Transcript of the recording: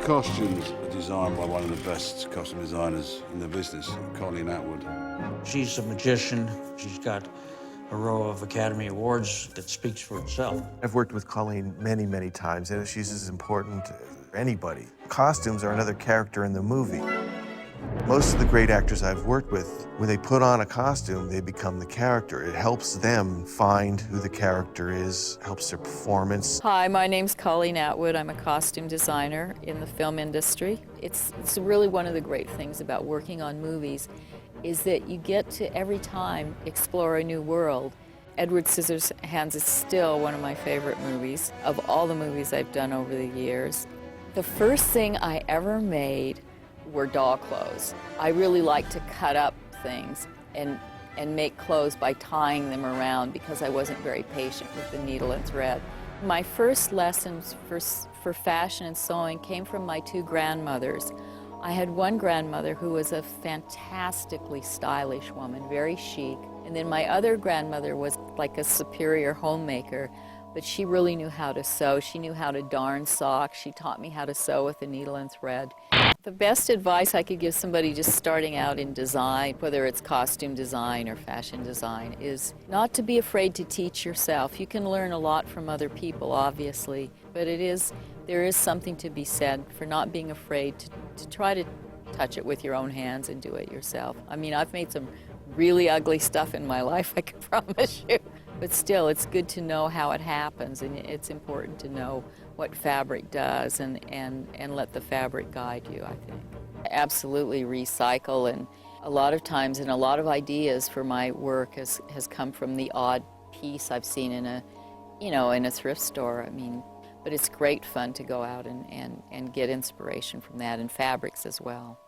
costumes are designed by one of the best costume designers in the business, Colleen Atwood. She's a magician. She's got a row of Academy Awards that speaks for itself. I've worked with Colleen many, many times, and she's as important as anybody. Costumes are another character in the movie. Most of the great actors I've worked with, when they put on a costume, they become the character. It helps them find who the character is, helps their performance. Hi, my name's Colleen Atwood. I'm a costume designer in the film industry. It's really one of the great things about working on movies is that you get to, every time, explore a new world. Edward Scissorhands is still one of my favorite movies of all the movies I've done over the years. The first thing I ever made were doll clothes. I really like to cut up things and make clothes by tying them around because I wasn't very patient with the needle and thread. My first lessons for fashion and sewing came from my two grandmothers. I had one grandmother who was a fantastically stylish woman, very chic, and then my other grandmother was like a superior homemaker, but she really knew how to sew. She knew how to darn socks. She taught me how to sew with a needle and thread. The best advice I could give somebody just starting out in design, whether it's costume design or fashion design, is not to be afraid to teach yourself. You can learn a lot from other people, obviously, but there is something to be said for not being afraid to try to touch it with your own hands and do it yourself. I mean, I've made some really ugly stuff in my life, I can promise you. But still, it's good to know how it happens, and it's important to know what fabric does and let the fabric guide you, I think. Absolutely recycle, and a lot of times, and a lot of ideas for my work has come from the odd piece I've seen in a thrift store. I mean, but it's great fun to go out and get inspiration from that, and fabrics as well.